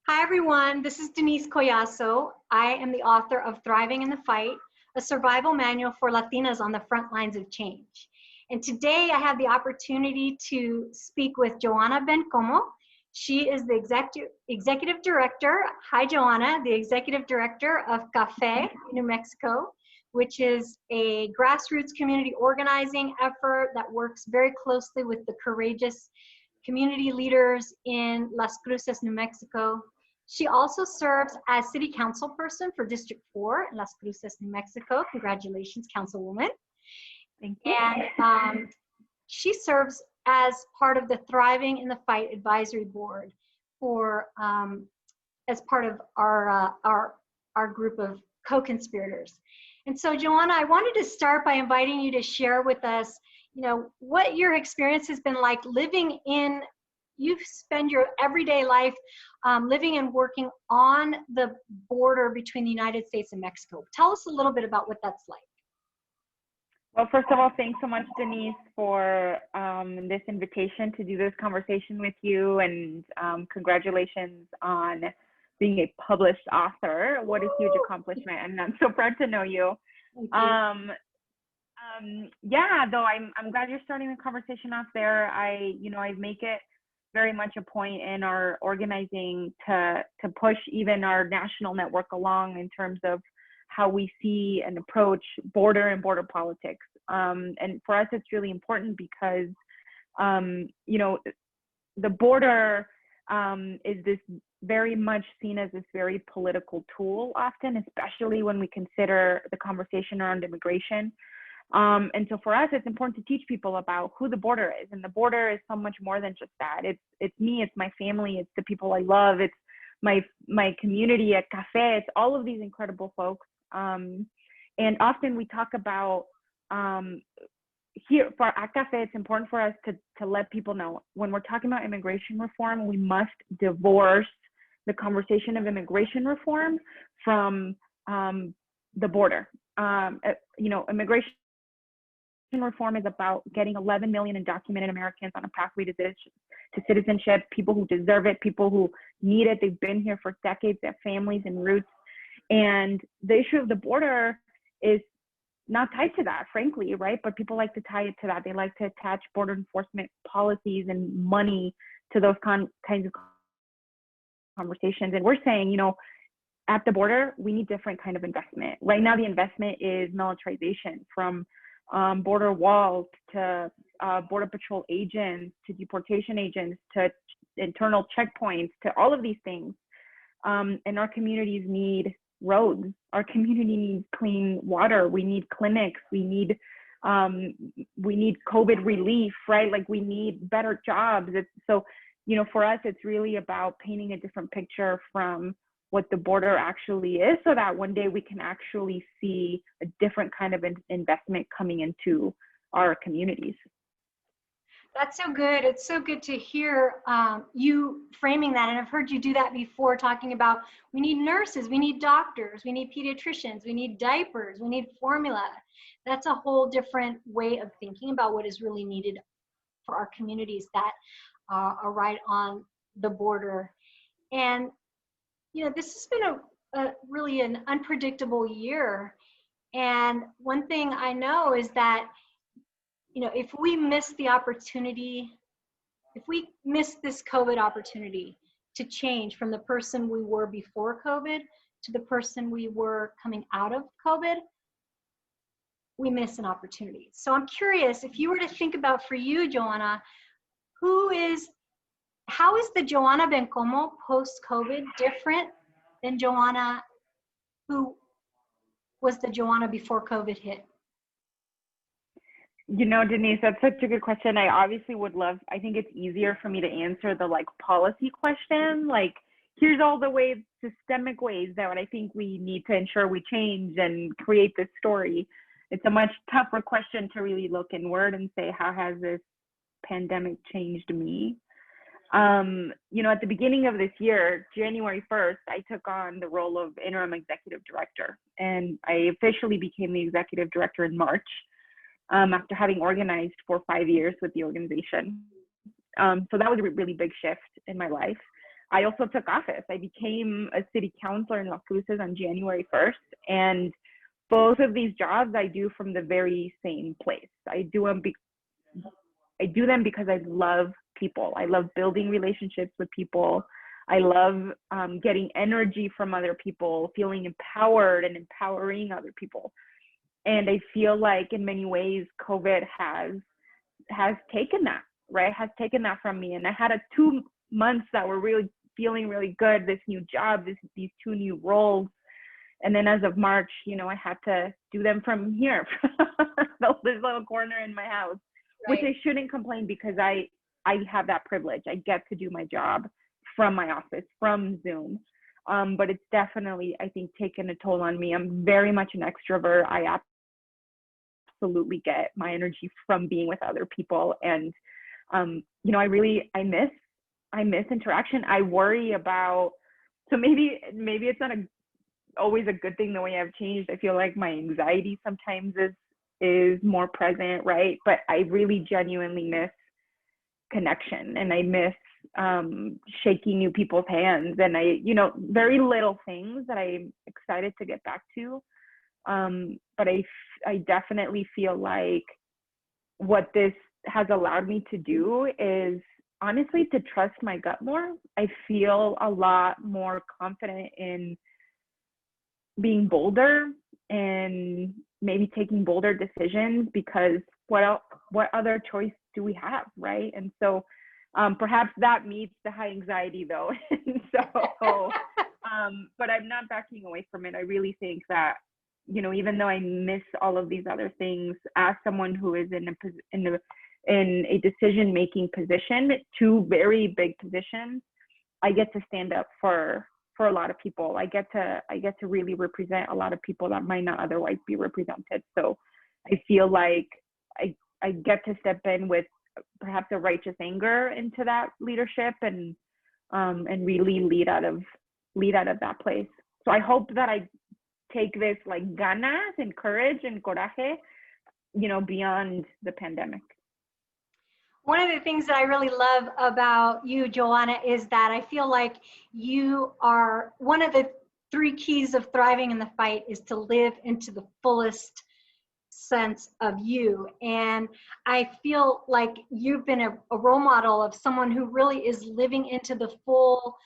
Hi, everyone. This is Denise Collazo. I am the author of Thriving in the Fight, a survival manual for Latinas on the front lines of change. And today I have the opportunity to speak with Johana Bencomo. She is the executive director, hi Johana, the executive director of Café, New Mexico, which is a grassroots community organizing effort that works very closely with the courageous community leaders in Las Cruces, New Mexico. She also serves as city council person for District 4 in Las Cruces, New Mexico. Congratulations, Councilwoman. Thank you. And she serves as part of the Thriving in the Fight Advisory Board for as part of our group of co-conspirators. And so, Johana, I wanted to start by inviting you to share with us, what your experience has been like living in. You spend your everyday life living and working on the border between the United States and Mexico. Tell us a little bit about what that's like. Well, first of all, thanks so much, Denise, for this invitation to do this conversation with you, and congratulations on being a published author. What a huge accomplishment, and I'm so proud to know you. Thank you. Yeah, though I'm glad you're starting the conversation off there. I make it very much a point in our organizing to push even our national network along in terms of how we see and approach border and border politics. And for us, it's really important because, the border is this very much seen as this very political tool often, especially when we consider the conversation around immigration. And so for us, it's important to teach people about who the border is. And the border is so much more than just that. It's me, it's my family, it's the people I love, it's my community at Café, it's all of these incredible folks. And often we talk about, here at Café, it's important for us to let people know when we're talking about immigration reform, we must divorce the conversation of immigration reform from the border. Immigration reform is about getting 11 million undocumented Americans on a pathway to citizenship, people who deserve it, people who need it. They've been here for decades, they have families and roots. And the issue of the border is not tied to that, frankly, right? But people like to tie it to that. They like to attach border enforcement policies and money to those kinds of conversations. And we're saying, at the border, we need different kind of investment. Right now, the investment is militarization, from border walls to border patrol agents, to deportation agents, to internal checkpoints, to all of these things. And our communities need roads. Our community needs clean water. We need clinics. We need COVID relief, right? Like, we need better jobs. So, for us, it's really about painting a different picture from what the border actually is, so that one day we can actually see a different kind of investment coming into our communities. That's so good. It's so good to hear you framing that. And I've heard you do that before, talking about we need nurses, we need doctors, we need pediatricians, we need diapers, we need formula. That's a whole different way of thinking about what is really needed for our communities that are right on the border. And this has been a really an unpredictable year. And one thing I know is that, if we miss the opportunity, if we miss this COVID opportunity to change from the person we were before COVID to the person we were coming out of COVID, we miss an opportunity. So I'm curious, if you were to think about, for you, Johana, how is the Johana Bencomo post-COVID different than Johana who was the Johana before COVID hit? Denise, that's such a good question. I obviously would love, I think it's easier for me to answer the policy question. Here's all the ways, systemic ways that I think we need to ensure we change and create this story. It's a much tougher question to really look inward and say, how has this pandemic changed me? At the beginning of this year, January 1st, I took on the role of interim executive director, and I officially became the executive director in March, after having organized for 5 years with the organization. So that was a really big shift in my life. I also took office. I became a city councilor in Las Cruces on January 1st. And both of these jobs I do from the very same place. I do them because I love people. I love building relationships with people. I love getting energy from other people, feeling empowered and empowering other people. And I feel like in many ways, COVID has taken that, right? Has taken that from me. And I had 2 months that were really feeling really good, this new job, these 2 new roles. And then as of March, I had to do them from here, this little corner in my house, Right. which I shouldn't complain because I have that privilege. I get to do my job from my office, from Zoom. But it's definitely, I think, taken a toll on me. I'm very much an extrovert. I absolutely get my energy from being with other people. And, I miss interaction. I worry about, so maybe it's not always a good thing the way I've changed. I feel like my anxiety sometimes is more present, right? But I really genuinely miss connection, and I miss shaking new people's hands, and very little things that I'm excited to get back to. But I definitely feel like what this has allowed me to do is honestly to trust my gut more. I feel a lot more confident in being bolder and maybe taking bolder decisions, because what other choice do we have, right? And so perhaps that meets the high anxiety though. And so but I'm not backing away from it. I really think that, even though I miss all of these other things, as someone who is in a decision-making position, 2 very big positions, I get to stand up for a lot of people. I get to really represent a lot of people that might not otherwise be represented. So I feel like I get to step in with perhaps a righteous anger into that leadership, and really lead out of that place. So I hope that I take this like ganas and courage and coraje, beyond the pandemic. One of the things that I really love about you, Johana, is that I feel like you are one of the 3 keys of thriving in the fight is to live into the fullest sense of you. And I feel like you've been a role model of someone who really is living into the full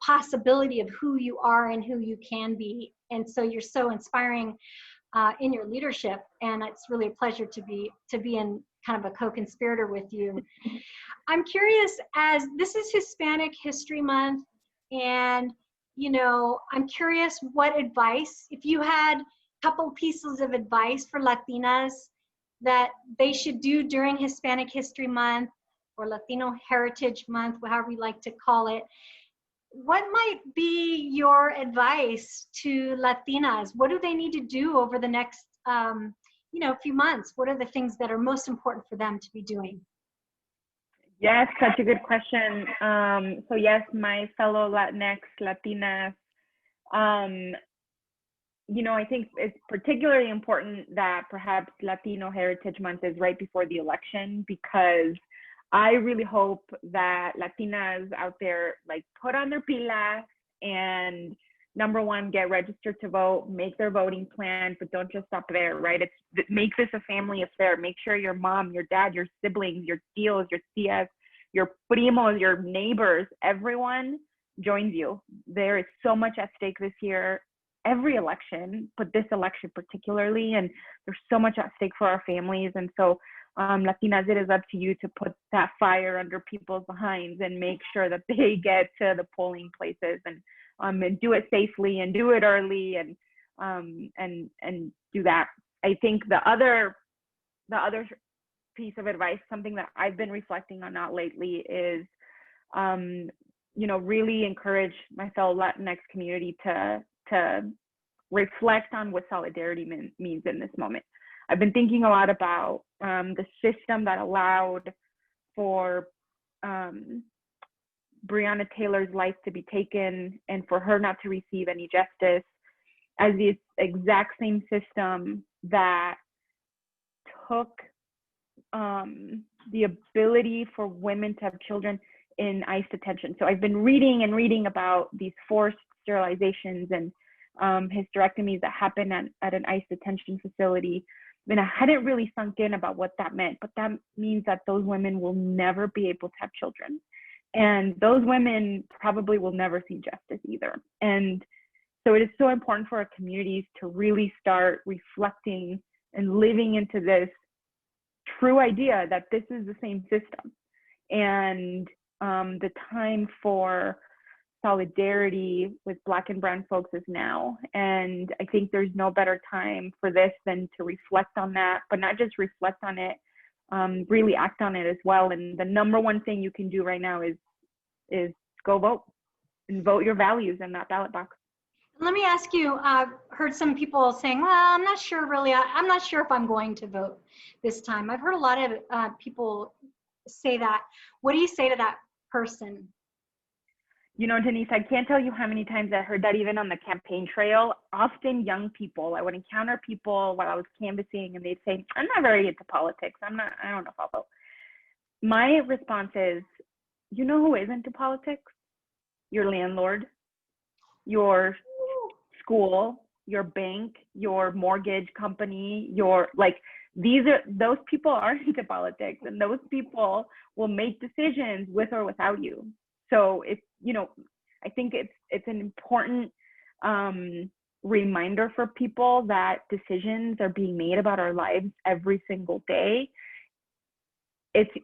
possibility of who you are and who you can be. And so you're so inspiring in your leadership, and it's really a pleasure to be in kind of a co-conspirator with you. I'm curious, as this is Hispanic History Month, and I'm curious what advice, if you had a couple pieces of advice for Latinas that they should do during Hispanic History Month or Latino Heritage Month, however you like to call it, what might be your advice to Latinas? What do they need to do over the next few months? What are the things that are most important for them to be doing? Yes, such a good question. So yes, my fellow Latinx, Latinas, I think it's particularly important that perhaps Latino Heritage Month is right before the election, because I really hope that Latinas out there put on their pilas and, number one, get registered to vote, make their voting plan, but don't just stop there, right? Make this a family affair. Make sure your mom, your dad, your siblings, your tios, your tias, your primos, your neighbors, everyone joins you. There is so much at stake this year, every election, but this election particularly, and there's so much at stake for our families. And so Latinas, it is up to you to put that fire under people's behinds and make sure that they get to the polling places, and do it safely and do it early, and do that. I think the other piece of advice, something that I've been reflecting on not lately, is really encourage my fellow Latinx community to reflect on what solidarity means in this moment. I've been thinking a lot about the system that allowed for Breonna Taylor's life to be taken and for her not to receive any justice, as the exact same system that took the ability for women to have children in ICE detention. So I've been reading and reading about these forced sterilizations and hysterectomies that happen at an ICE detention facility. And I hadn't really sunk in about what that meant, but that means that those women will never be able to have children. And those women probably will never see justice either. And so it is so important for our communities to really start reflecting and living into this true idea that this is the same system. And the time for solidarity with Black and Brown folks is now. And I think there's no better time for this than to reflect on that, but not just reflect on it, really act on it as well. And the number one thing you can do right now is go vote and vote your values in that ballot box. Let me ask you, I've heard some people saying, well, I'm not sure really, I'm not sure if I'm going to vote this time. I've heard a lot of people say that. What do you say to that person? You know, Denise, I can't tell you how many times I heard that even on the campaign trail. Often young people, I would encounter people while I was canvassing and they'd say, I'm not very into politics. I don't know if I'll vote. My response is, you know who is into politics? Your landlord, your school, your bank, your mortgage company, those people are into politics, and those people will make decisions with or without you. So it's, you know, I think it's an important reminder for people that decisions are being made about our lives every single day.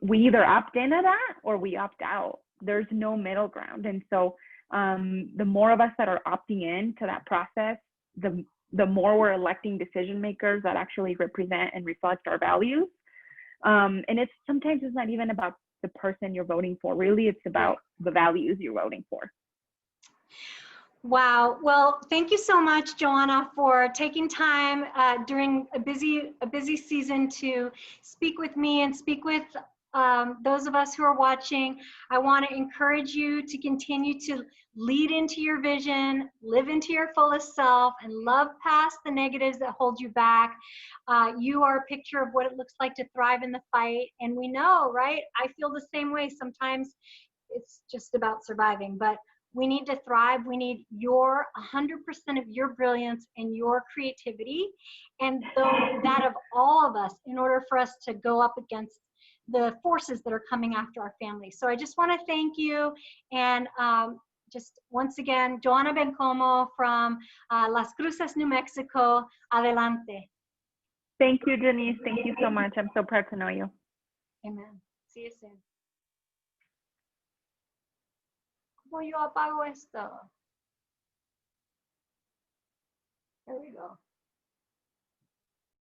We either opt into that or we opt out. There's no middle ground. And so the more of us that are opting in to that process, the more we're electing decision makers that actually represent and reflect our values. And sometimes it's not even about the person you're voting for. Really, it's about the values you're voting for. Wow. Well, thank you so much, Johana, for taking time during a busy season to speak with me and speak with those of us who are watching. I want to encourage you to continue to lead into your vision, live into your fullest self, and love past the negatives that hold you back. You are a picture of what it looks like to thrive in the fight. And we know, right? I feel the same way. Sometimes it's just about surviving, but we need to thrive. We need 100% of your brilliance and your creativity, and that of all of us, in order for us to go up against the forces that are coming after our families. So I just want to thank you. And just once again, Johana Bencomo from Las Cruces, New Mexico. Adelante. Thank you, Denise. Thank you so much. I'm so proud to know you. Amen. See you soon. ¿Cómo yo apago esto? There we go.